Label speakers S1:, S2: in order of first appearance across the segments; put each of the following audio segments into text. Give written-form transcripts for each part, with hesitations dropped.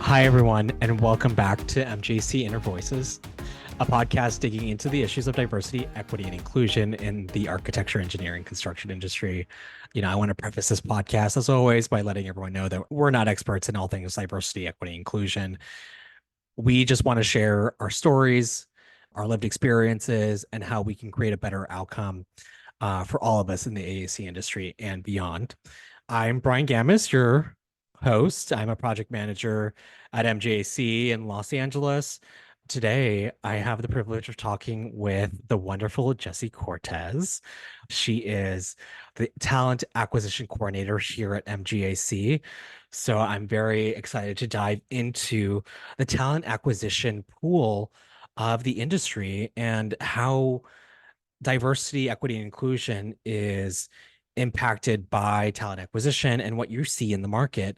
S1: Hi, everyone, and welcome back to MJC Inner Voices, a podcast digging into the issues of diversity, equity, and inclusion in the architecture, engineering, construction industry. I want to preface this podcast, as always, by letting everyone know that we're not experts in all things diversity, equity, inclusion. We just want to share our stories, our lived experiences, and how we can create a better outcome for all of us in the AAC industry and beyond. I'm Bryan Gamez, your host. I'm a project manager at MGAC in Los Angeles. Today, I have the privilege of talking with the wonderful Jessie Cortez. She is the talent acquisition coordinator here at MGAC. So I'm very excited to dive into the talent acquisition pool of the industry and how diversity, equity, and inclusion is impacted by talent acquisition and what you see in the market.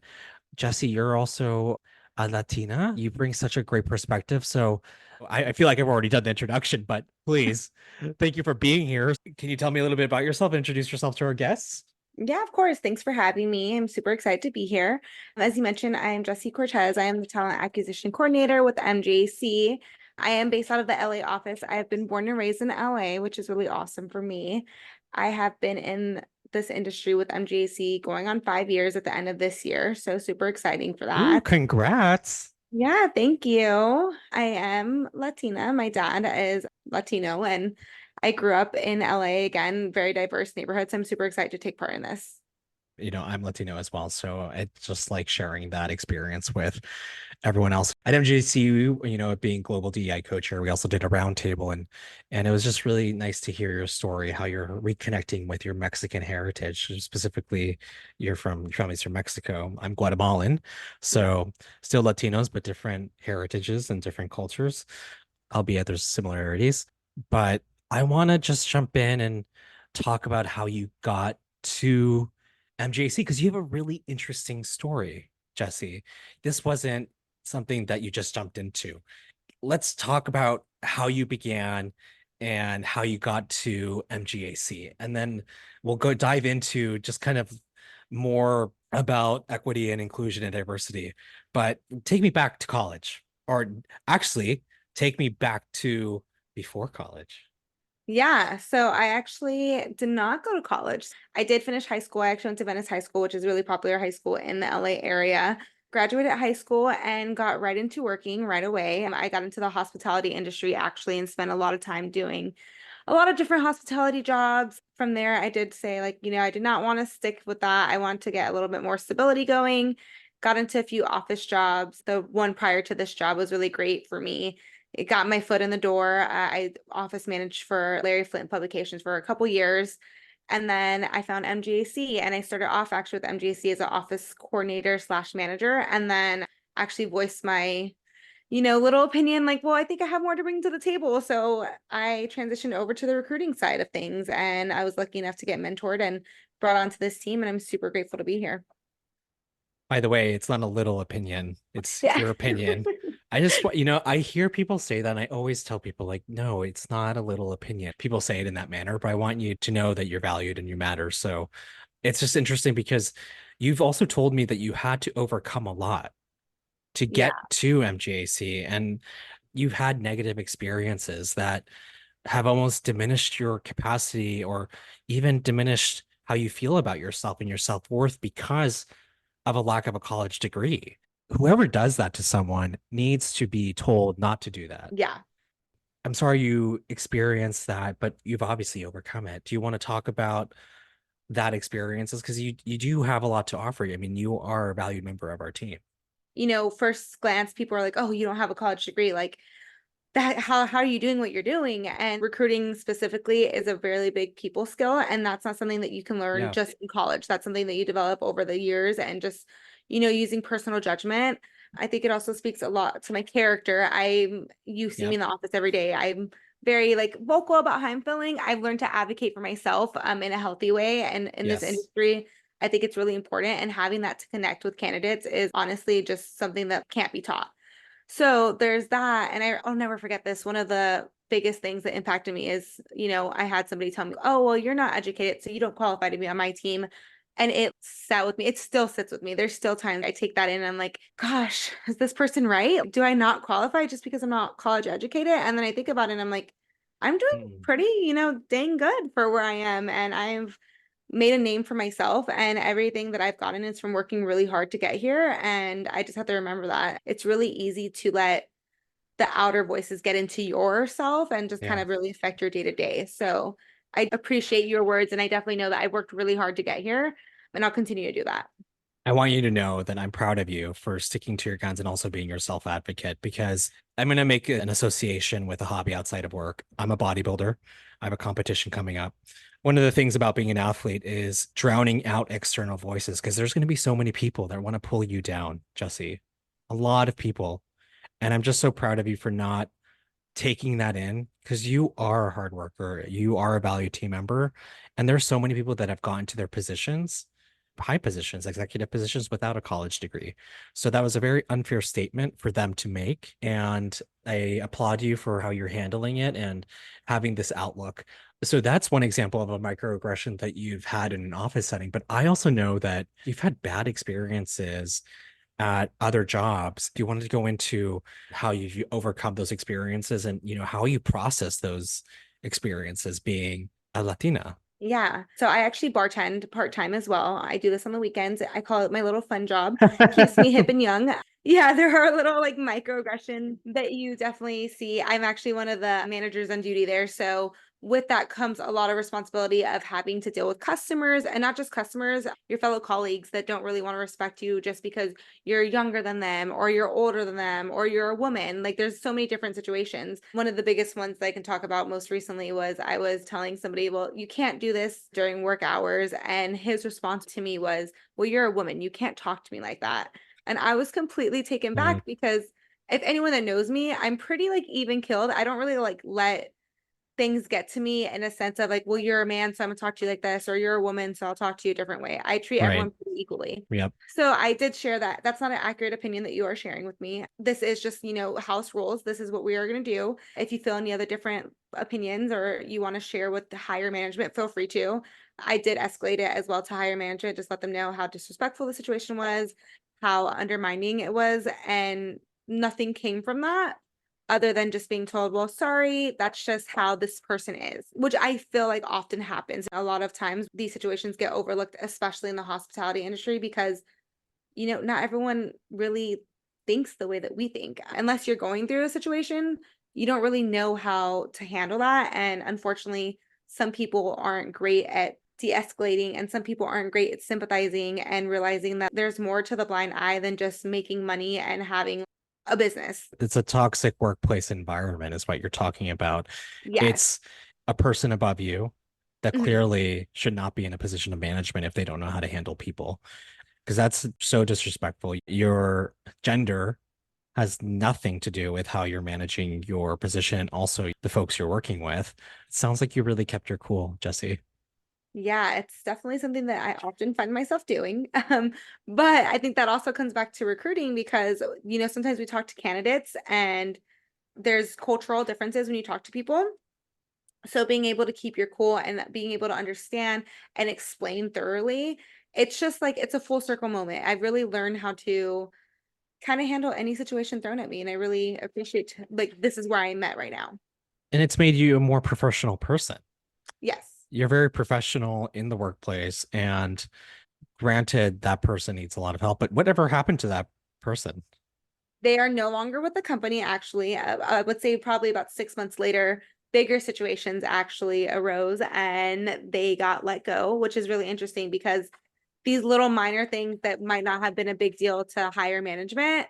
S1: Jessie, you're also a Latina. You bring such a great perspective. So I feel like I've already done the introduction, but please, thank you for being here. Can you tell me a little bit about yourself and introduce yourself to our guests?
S2: Yeah, of course. Thanks for having me. I'm super excited to be here. As you mentioned, I am Jessie Cortez. I am the Talent Acquisition Coordinator with MGAC. I am based out of the LA office. I have been born and raised in LA, which is really awesome for me. I have been in this industry with MGAC going on 5 years at the end of this year. So super exciting for
S1: Ooh,
S2: that.
S1: congrats.
S2: Yeah, thank you. I am Latina. My dad is Latino, and I grew up in LA, again, very diverse neighborhoods. I'm super excited to take part in this.
S1: I'm Latino as well. So it's just like sharing that experience with everyone else at MGC, it being global DEI co-chair, we also did a roundtable and it was just really nice to hear your story, how you're reconnecting with your Mexican heritage. Specifically, you're from your family's from Mexico. I'm Guatemalan, so still Latinos, but different heritages and different cultures, albeit there's similarities. But I want to just jump in and talk about how you got to MJC because you have a really interesting story, Jessie. This wasn't something that you just jumped into. Let's talk about how you began and how you got to MGAC. And then we'll go dive into just kind of more about equity and inclusion and diversity. But take me back to college, or actually take me back to before college.
S2: Yeah, so I actually did not go to college. I did finish high school. I actually went to Venice High School, which is a really popular high school in the LA area. Graduated high school and got right into working right away. I got into the hospitality industry actually and spent a lot of time doing a lot of different hospitality jobs. From there, I did say, like, I did not want to stick with that. I wanted to get a little bit more stability going. Got into a few office jobs. The one prior to this job was really great for me. It got my foot in the door. I office managed for Larry Flint Publications for a couple years. And then I found MGAC and I started off actually with MGAC as an office coordinator slash manager. And then actually voiced my, little opinion like, well, I think I have more to bring to the table. So I transitioned over to the recruiting side of things. And I was lucky enough to get mentored and brought onto this team. And I'm super grateful to be here.
S1: By the way, it's not a little opinion, it's
S2: Yeah.
S1: your opinion. I hear people say that, and I always tell people, like, no, it's not a little opinion. People say it in that manner, but I want you to know that you're valued and you matter. So it's just interesting because you've also told me that you had to overcome a lot to
S2: Yeah.
S1: get to MGAC, and you've had negative experiences that have almost diminished your capacity or even diminished how you feel about yourself and your self-worth because of a lack of a college degree. Whoever does that to someone needs to be told not to do that.
S2: Yeah.
S1: I'm sorry you experienced that, but you've obviously overcome it. Do you want to talk about that experiences? Because you do have a lot to offer. I mean, you are a valued member of our team.
S2: First glance, people are like, oh, you don't have a college degree. Like that, how are you doing what you're doing? And recruiting specifically is a really big people skill. And that's not something that you can learn
S1: Yeah.
S2: just in college. That's something that you develop over the years and just, using personal judgment. I think it also speaks a lot to my character. You see me
S1: Yep.
S2: in the office every day. I'm very like vocal about how I'm feeling. I've learned to advocate for myself in a healthy way. And in this
S1: Yes.
S2: industry, I think it's really important. And having that to connect with candidates is honestly just something that can't be taught. So there's that. And I'll never forget this. One of the biggest things that impacted me is, I had somebody tell me, oh, well, you're not educated, so you don't qualify to be on my team. And it sat with me. It still sits with me. There's still times I take that in and I'm like, gosh, is this person right? Do I not qualify just because I'm not college educated? And then I think about it and I'm like, I'm doing
S1: Mm.
S2: pretty, dang good for where I am. And I've made a name for myself, and everything that I've gotten is from working really hard to get here. And I just have to remember that it's really easy to let the outer voices get into yourself and just kind
S1: Yeah.
S2: of really affect your day to day. So I appreciate your words, and I definitely know that I worked really hard to get here, and I'll continue to do that.
S1: I want you to know that I'm proud of you for sticking to your guns and also being your self advocate because I'm going to make an association with a hobby outside of work. I'm a bodybuilder. I have a competition coming up. One of the things about being an athlete is drowning out external voices because there's going to be so many people that want to pull you down, Jesse. A lot of people. And I'm just so proud of you for not taking that in because you are a hard worker. You are a value team member. And there's so many people that have gotten to their positions, high positions, executive positions without a college degree. So that was a very unfair statement for them to make. And I applaud you for how you're handling it and having this outlook. So that's one example of a microaggression that you've had in an office setting. But I also know that you've had bad experiences at other jobs. Do you want to go into how you overcome those experiences and how you process those experiences being a Latina?
S2: Yeah. So I actually bartend part-time as well. I do this on the weekends. I call it my little fun job. Keeps me hip and young. Yeah, there are little like microaggression that you definitely see. I'm actually one of the managers on duty there. So with that comes a lot of responsibility of having to deal with customers, and not just customers, your fellow colleagues that don't really want to respect you just because you're younger than them or you're older than them or you're a woman. Like there's so many different situations. One of the biggest ones that I can talk about most recently was I was telling somebody, well, you can't do this during work hours. And his response to me was, well, you're a woman. You can't talk to me like that. And I was completely taken
S1: Mm,
S2: back because if anyone that knows me, I'm pretty like even killed. I don't really like let things get to me in a sense of like, well, you're a man, so I'm gonna talk to you like this, or you're a woman, so I'll talk to you a different way. I treat
S1: right.
S2: everyone pretty equally.
S1: Yep.
S2: So I did share that. That's not an accurate opinion that you are sharing with me. This is just, house rules. This is what we are going to do. If you feel any other different opinions or you want to share with the higher management, feel free to. I did escalate it as well to higher management, just let them know how disrespectful the situation was, how undermining it was, and nothing came from that other than just being told, well, sorry, that's just how this person is, which I feel like often happens. A lot of times these situations get overlooked, especially in the hospitality industry, because, not everyone really thinks the way that we think. Unless you're going through a situation, you don't really know how to handle that. And unfortunately, some people aren't great at de-escalating, and some people aren't great at sympathizing and realizing that there's more to the blind eye than just making money and having a business.
S1: It's a toxic workplace environment, is what you're talking about.
S2: Yes.
S1: It's a person above you that
S2: Mhm.
S1: clearly should not be in a position of management if they don't know how to handle people, because that's so disrespectful. Your gender has nothing to do with how you're managing your position, also the folks you're working with. It sounds like you really kept your cool, Jesse.
S2: Yeah, it's definitely something that I often find myself doing. But I think that also comes back to recruiting because, sometimes we talk to candidates and there's cultural differences when you talk to people. So being able to keep your cool and being able to understand and explain thoroughly, it's just like it's a full circle moment. I've really learned how to kind of handle any situation thrown at me. And I really appreciate like this is where I'm at right now.
S1: And it's made you a more professional person.
S2: Yes.
S1: You're very professional in the workplace. And granted, that person needs a lot of help, but whatever happened to that person?
S2: They are no longer with the company, actually. I would say probably about 6 months later, bigger situations actually arose and they got let go, which is really interesting because these little minor things that might not have been a big deal to higher management,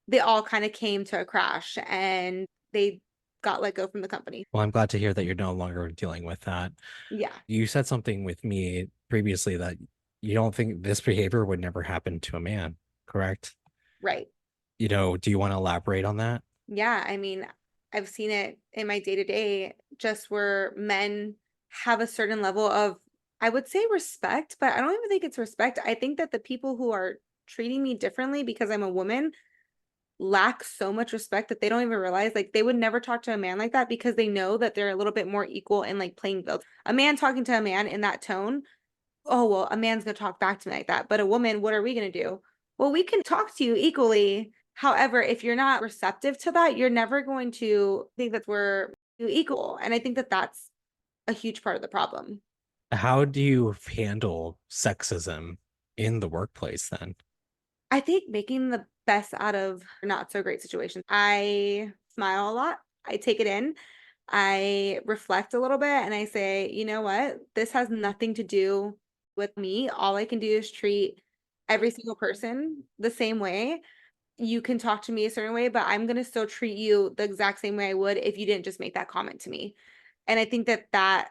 S2: they all kind of came to a crash and they got let go from the company.
S1: Well, I'm glad to hear that you're no longer dealing with that.
S2: Yeah,
S1: You said something with me previously that you don't think this behavior would never happen to a man, correct?
S2: right.
S1: Do you want to elaborate on that?
S2: Yeah, I mean, I've seen it in my day to day, just where men have a certain level of, I would say respect, but I don't even think it's respect. I think that the people who are treating me differently because I'm a woman lack so much respect that they don't even realize like they would never talk to a man like that because they know that they're a little bit more equal in like playing field. A man talking to a man in that tone, oh, well, a man's going to talk back to me like that. But a woman, what are we going to do? Well, we can talk to you equally. However, if you're not receptive to that, you're never going to think that we're equal. And I think that that's a huge part of the problem.
S1: How do you handle sexism in the workplace then?
S2: I think making the best out of not so great situations. I smile a lot. I take it in. I reflect a little bit and I say, you know what? This has nothing to do with me. All I can do is treat every single person the same way. You can talk to me a certain way, but I'm going to still treat you the exact same way I would if you didn't just make that comment to me. And I think that that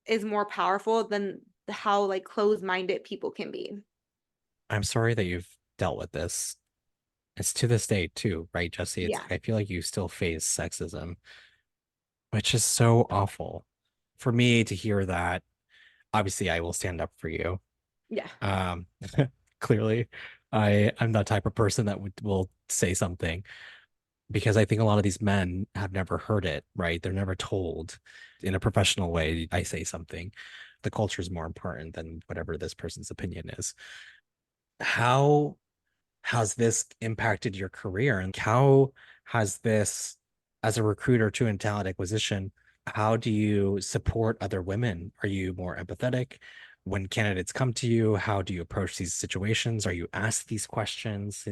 S2: is more powerful than how like closed-minded people can be.
S1: I'm sorry that you've dealt with this. It's to this day too, right, Jesse? It's
S2: Yeah.
S1: like I feel like you still face sexism, which is so awful. For me to hear that, obviously I will stand up for you.
S2: Yeah.
S1: Um, clearly, I'm that type of person that will say something because I think a lot of these men have never heard it, right? They're never told in a professional way. I say something. The culture is more important than whatever this person's opinion is. How has this impacted your career and how has this, as a recruiter to in talent acquisition, how do you support other women? Are you more empathetic when candidates come to you? How do you approach these situations? Are you asked these questions?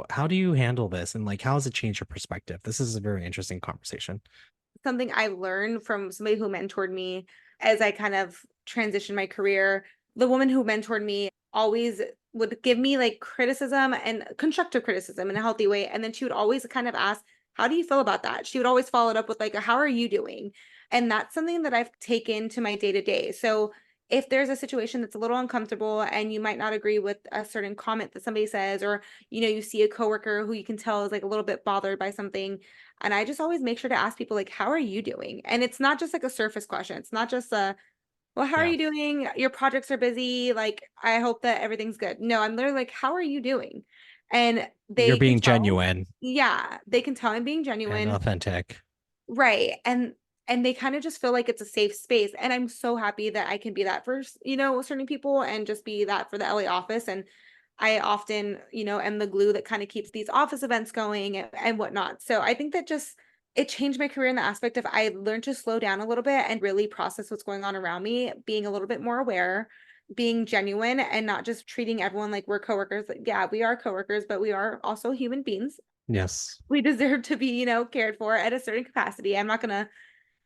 S1: How do you handle this, and like how has it changed your perspective? This is a very interesting conversation.
S2: Something I learned from somebody who mentored me as I kind of transitioned my career. The woman who mentored me always would give me like criticism and constructive criticism in a healthy way. And then she would always kind of ask, how do you feel about that? She would always follow it up with like, how are you doing? And that's something that I've taken to my day to day. So if there's a situation that's a little uncomfortable and you might not agree with a certain comment that somebody says, or you see a coworker who you can tell is like a little bit bothered by something, and I just always make sure to ask people like, how are you doing? And it's not just like a surface question. It's not just a, well, how are
S1: Yeah.
S2: you doing? Your projects are busy. Like, I hope that everything's good. No, I'm literally like, how are you doing? And
S1: You're
S2: they can
S1: being
S2: tell.
S1: genuine
S2: Yeah, they can tell I'm being
S1: and
S2: genuine.
S1: authentic.
S2: Right. And they kind of just feel like it's a safe space. And I'm so happy that I can be that for, certain people and just be that for the LA office. And I often, am the glue that kind of keeps these office events going and whatnot. So I think that just it changed my career in the aspect of I learned to slow down a little bit and really process what's going on around me, being a little bit more aware, being genuine and not just treating everyone like we're coworkers. Like, yeah, we are coworkers, but we are also human beings.
S1: Yes.
S2: We deserve to be, cared for at a certain capacity. I'm not gonna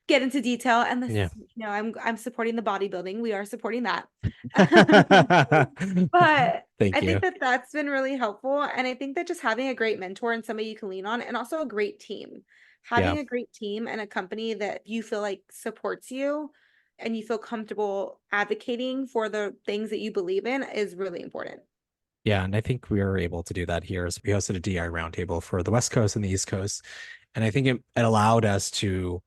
S2: get into detail and this,
S1: Yeah.
S2: I'm supporting the bodybuilding. We are supporting that. But I
S1: Thank
S2: think
S1: you.
S2: that that's been really helpful. And I think that just having a great mentor and somebody you can lean on, and also a great team,
S1: Yeah.
S2: having a great team and a company that you feel like supports you and you feel comfortable advocating for the things that you believe in is really important.
S1: Yeah, and I think we were able to do that here. So we hosted a DI roundtable for the West Coast and the East Coast. And I think it allowed us to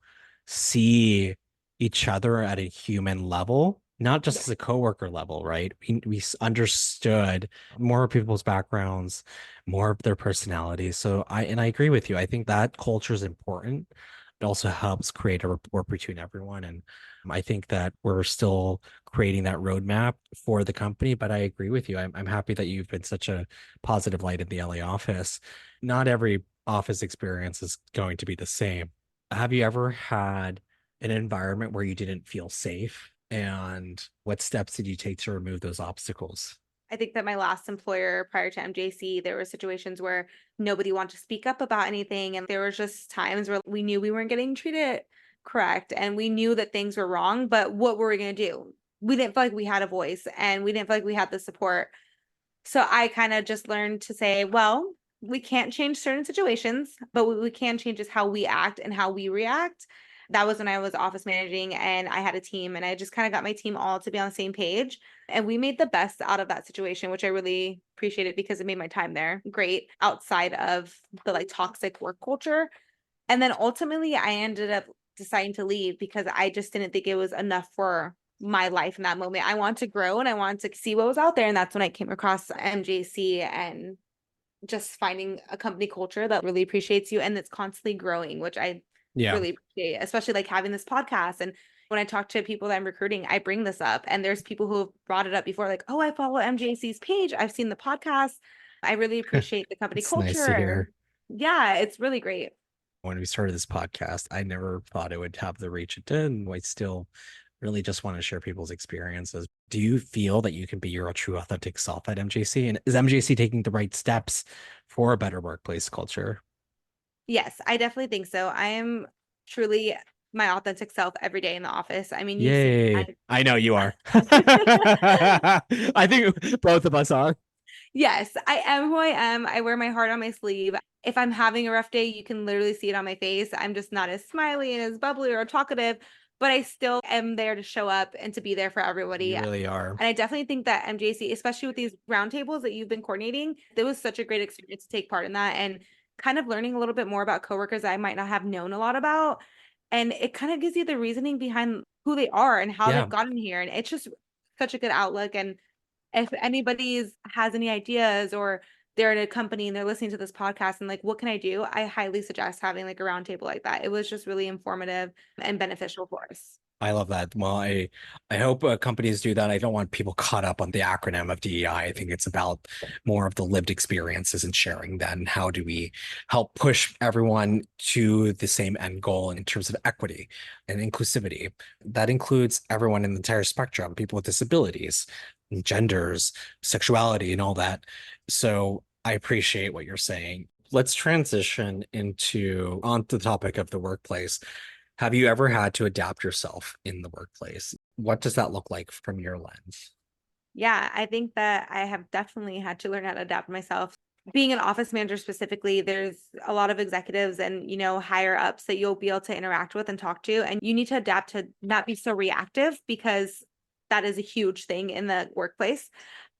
S1: see each other at a human level, not just
S2: Yeah.
S1: as a coworker level, right? We understood more of people's backgrounds, more of their personalities. So I agree with you. I think that culture is important. It also helps create a rapport between everyone. And I think that we're still creating that roadmap for the company. But I agree with you. I'm happy that you've been such a positive light in the LA office. Not every office experience is going to be the same. Have you ever had an environment where you didn't feel safe? And what steps did you take to remove those obstacles?
S2: I think that my last employer prior to MJC, there were situations where nobody wanted to speak up about anything. And there was just times where we knew we weren't getting treated correct and we knew that things were wrong, but what were we going to do? We didn't feel like we had a voice and we didn't feel like we had the support. So I kind of just learned to say, well, we can't change certain situations, but what we can change is how we act and how we react. That was when I was office managing and I had a team and I just kind of got my team all to be on the same page. And we made the best out of that situation, which I really appreciated because it made my time there great outside of the like toxic work culture. And then ultimately I ended up deciding to leave because I just didn't think it was enough for my life in that moment. I want to grow and I want to see what was out there. And that's when I came across MJC and just finding a company culture that really appreciates you and that's constantly growing, which I
S1: Yeah.
S2: really appreciate, especially like having this podcast and When I talk to people that I'm recruiting, I bring this up, and there's people who have brought it up before, like, oh, I follow MGAC's page. I've seen the podcast. I really appreciate the company
S1: It's nice to
S2: culture.
S1: hear.
S2: Yeah, it's really great.
S1: When we started this podcast, I never thought it would have the reach it did. And I still really just want to share people's experiences. Do you feel that you can be your true authentic self at MJC? And is MJC taking the right steps for a better workplace culture?
S2: Yes, I definitely think so. I am truly my authentic self every day in the office. I mean, you see,
S1: Yay. I know you are.
S2: I
S1: I think both of us are.
S2: yes, I am who I am. I wear my heart on my sleeve. If I'm having a rough day, you can literally see it on my face. I'm just not as smiley and as bubbly or talkative, but I still am there to show up and to be there for everybody.
S1: You
S2: And
S1: really are.
S2: I definitely think that MJC, especially with these roundtables that you've been coordinating, it was such a great experience to take part in that and kind of learning a little bit more about coworkers I might not have known a lot about. And it kind of gives you the reasoning behind who they are and how
S1: Yeah.
S2: they've gotten here. And it's just such a good outlook. And if anybody has any ideas or they're in a company and they're listening to this podcast and like, what can I do? I highly suggest having like a roundtable like that. It was just really informative and beneficial for us.
S1: I love that. Well, I hope companies do that. I don't want people caught up on the acronym of DEI. I think it's about more of the lived experiences and sharing that. And how do we help push everyone to the same end goal in terms of equity and inclusivity? That includes everyone in the entire spectrum, people with disabilities, genders, sexuality, and all that. So I appreciate what you're saying. Let's transition into onto the topic of the workplace. Have you ever had to adapt yourself in the workplace? What does that look like from your lens?
S2: Yeah, I think that I have definitely had to learn how to adapt myself. Being an office manager specifically, there's a lot of executives and, higher ups that you'll be able to interact with and talk to. And you need to adapt to not be so reactive because that is a huge thing in the workplace.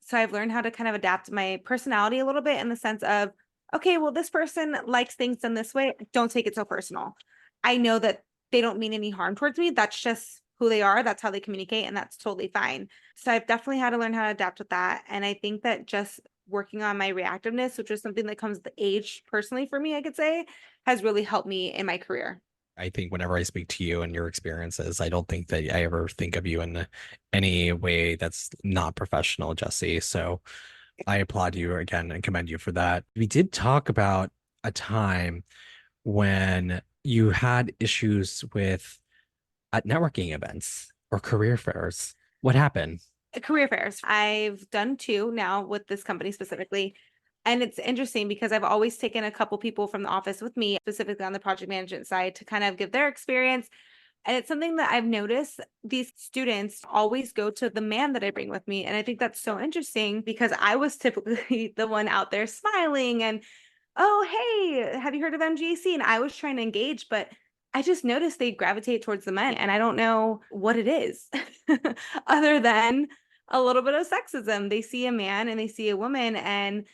S2: So I've learned how to kind of adapt my personality a little bit in the sense of, okay, well, this person likes things done this way. Don't take it so personal. I know that they don't mean any harm towards me. That's just who they are. That's how they communicate. And that's totally fine. So I've definitely had to learn how to adapt with that. And I think that just working on my reactiveness, which is something that comes with age personally for me, I could say, has really helped me in my career.
S1: I think whenever I speak to you and your experiences, I don't think that I ever think of you in any way that's not professional, Jessie. So I applaud you again and commend you for that. We did talk about a time when you had issues with at networking events or career fairs. What happened?
S2: Career fairs. I've done two now with this company specifically. And it's interesting because I've always taken a couple people from the office with me, specifically on the project management side, to kind of give their experience. And it's something that I've noticed these students always go to the man that I bring with me. And I think that's so interesting because I was typically the one out there smiling and, oh, hey, have you heard of MGAC? And I was trying to engage, but I just noticed they gravitate towards the men. And I don't know what it is other than a little bit of sexism. They see a man and they see a woman and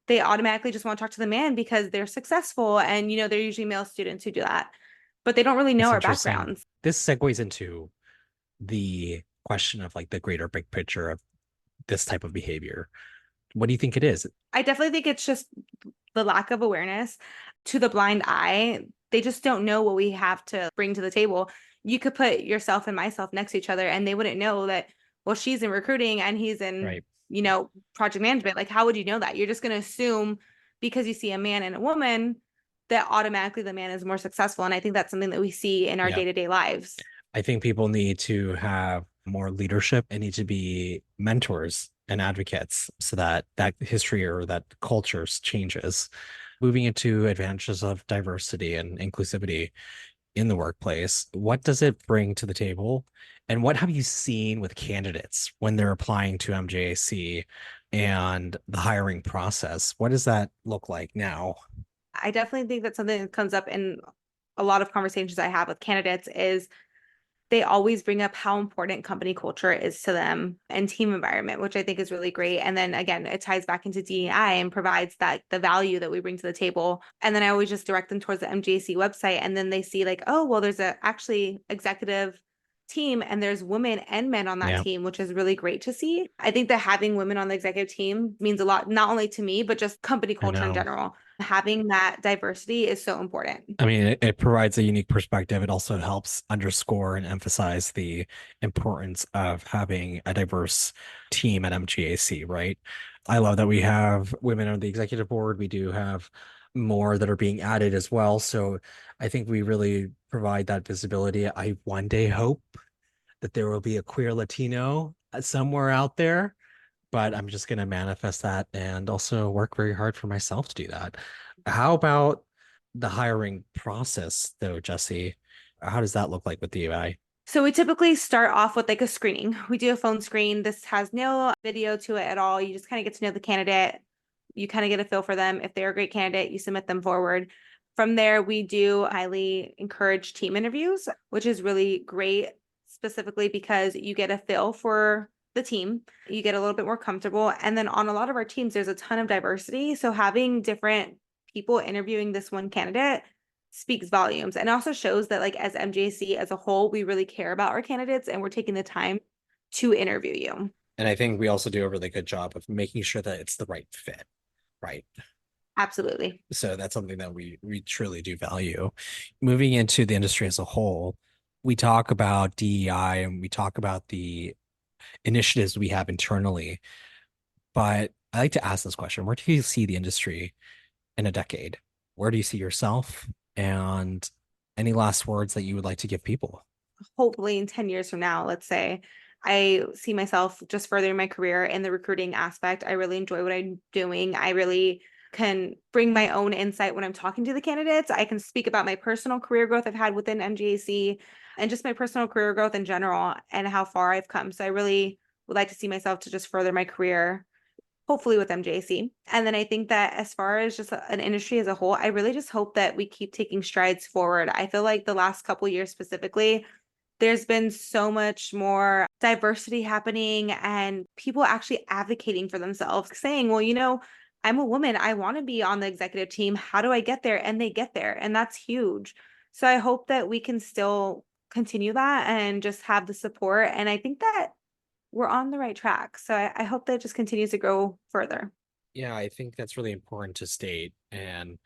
S2: they automatically just want to talk to the man because they're successful. And, they're usually male students who do that, but they don't really know
S1: It's
S2: our
S1: interesting.
S2: backgrounds.
S1: This segues into the question of like the greater big picture of this type of behavior. What do you think it is?
S2: I definitely think it's just the lack of awareness to the blind eye. They just don't know what we have to bring to the table. You could put yourself and myself next to each other and they wouldn't know that, well, she's in recruiting and he's in,
S1: Right.
S2: project management. Like, how would you know that? You're just going to assume because you see a man and a woman that automatically the man is more successful. And I think that's something that we see in our day-to-day lives.
S1: I think people need to have more leadership and need to be mentors and advocates so that that history or that culture changes. Moving into advantages of diversity and inclusivity in the workplace, what does it bring to the table? And what have you seen with candidates when they're applying to MJAC and the hiring process? What does that look like now?
S2: I definitely think that something that comes up in a lot of conversations I have with candidates is they always bring up how important company culture is to them and team environment, which I think is really great. And then again, it ties back into DEI and provides that the value that we bring to the table. And then I always just direct them towards the MGAC website. And then they see like, oh, well, there's a actually executive team and there's women and men on that team, which is really great to see. I think that having women on the executive team means a lot, not only to me, but just company culture in general. Having that diversity is so important.
S1: I mean, it provides a unique perspective. It also helps underscore and emphasize the importance of having a diverse team at MGAC, right? I love that we have women on the executive board. We do have more that are being added as well. So I think we really provide that visibility. I one day hope that there will be a queer Latino somewhere out there, but I'm just going to manifest that and also work very hard for myself to do that. How about the hiring process, though, Jessie? How does that look like with the UI?
S2: So we typically start off with like a screening. We do a phone screen. This has no video to it at all. You just kind of get to know the candidate. You kind of get a feel for them. If they're a great candidate, you submit them forward. From there, we do highly encourage team interviews, which is really great, specifically because you get a feel for the team. You get a little bit more comfortable. And then on a lot of our teams, there's a ton of diversity. So having different people interviewing this one candidate speaks volumes and also shows that like as MJC as a whole, we really care about our candidates and we're taking the time to interview you.
S1: And I think we also do a really good job of making sure that it's the right fit, right?
S2: Absolutely.
S1: So that's something that we truly do value. Moving into the industry as a whole, we talk about DEI and we talk about the initiatives we have internally, but I like to ask this question: where do you see the industry in a decade? Where do you see yourself? And any last words that you would like to give people?
S2: Hopefully in 10 years from now, let's say, I see myself just furthering my career in the recruiting aspect. I really enjoy what I'm doing. I really can bring my own insight when I'm talking to the candidates. I can speak about my personal career growth I've had within MGAC and just my personal career growth in general and how far I've come. So I really would like to see myself to just further my career, hopefully with MJC. And then I think that as far as just an industry as a whole, I really just hope that we keep taking strides forward. I feel like the last couple years specifically, there's been so much more diversity happening and people actually advocating for themselves, saying, well, I'm a woman. I want to be on the executive team. How do I get there? And they get there. And that's huge. So I hope that we can still continue that and just have the support. And I think that we're on the right track. So I hope that it just continues to grow further.
S1: Yeah, I think that's really important to state. And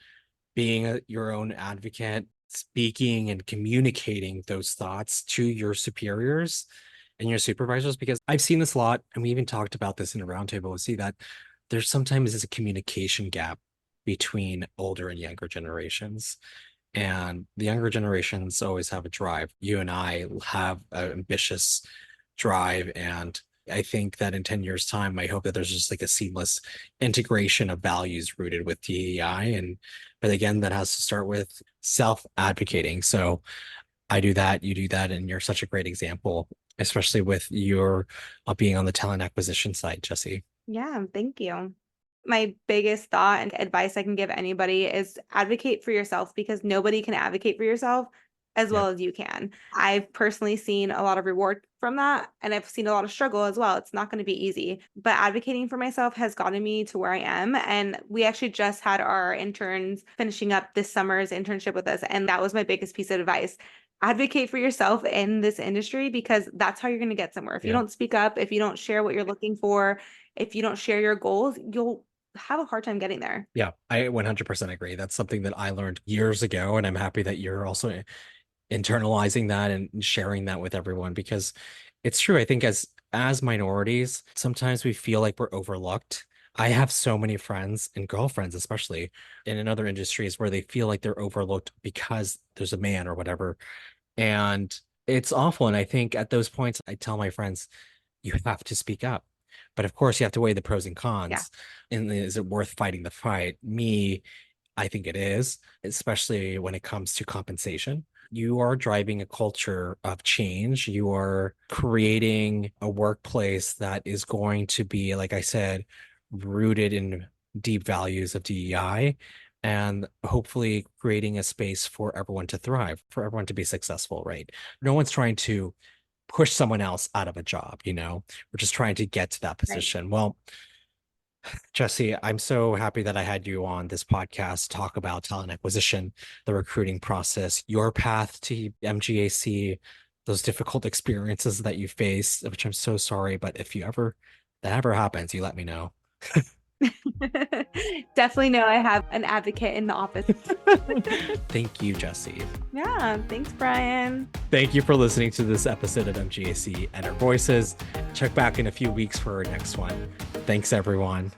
S1: being your own advocate, speaking and communicating those thoughts to your superiors and your supervisors, because I've seen this a lot, and we even talked about this in a roundtable. We see that there's sometimes is a communication gap between older and younger generations. And the younger generations always have a drive. You and I have an ambitious drive. And I think that in 10 years' time, I hope that there's just like a seamless integration of values rooted with DEI. But again, that has to start with self-advocating. So I do that, you do that, and you're such a great example, especially with your being on the talent acquisition side, Jessie.
S2: Yeah, thank you. My biggest thought and advice I can give anybody is advocate for yourself because nobody can advocate for yourself as
S1: Yeah.
S2: well as you can. I've personally seen a lot of reward from that, and I've seen a lot of struggle as well. It's not going to be easy, but advocating for myself has gotten me to where I am. And we actually just had our interns finishing up this summer's internship with us, and that was my biggest piece of advice. Advocate for yourself in this industry because that's how you're going to get somewhere. If you
S1: Yeah.
S2: don't speak up, if you don't share what you're looking for, if you don't share your goals, you'll have a hard time getting there.
S1: Yeah, I 100% agree. That's something that I learned years ago, and I'm happy that you're also internalizing that and sharing that with everyone because it's true. I think as minorities, sometimes we feel like we're overlooked. I have so many friends and girlfriends, especially in other industries, where they feel like they're overlooked because there's a man or whatever. And it's awful. And I think at those points, I tell my friends, you have to speak up. But of course, you have to weigh the pros and
S2: Yeah.
S1: cons. And is it worth fighting the fight? Me, I think it is, especially when it comes to compensation. You are driving a culture of change. You are creating a workplace that is going to be, like I said, rooted in deep values of DEI and hopefully creating a space for everyone to thrive, for everyone to be successful, right? No one's trying to push someone else out of a job, you know? We're just trying to get to that
S2: Right.
S1: position. Well, Jesse, I'm so happy that I had you on this podcast to talk about talent acquisition, the recruiting process, your path to MGAC, those difficult experiences that you faced, which I'm so sorry. But if you ever that ever happens, you let me know.
S2: Definitely know I have an advocate in the office.
S1: Thank you, Jessie.
S2: Yeah, thanks, Bryan.
S1: Thank you for listening to this episode of MGAC Inner Voices. Check back in a few weeks for our next one. Thanks, everyone.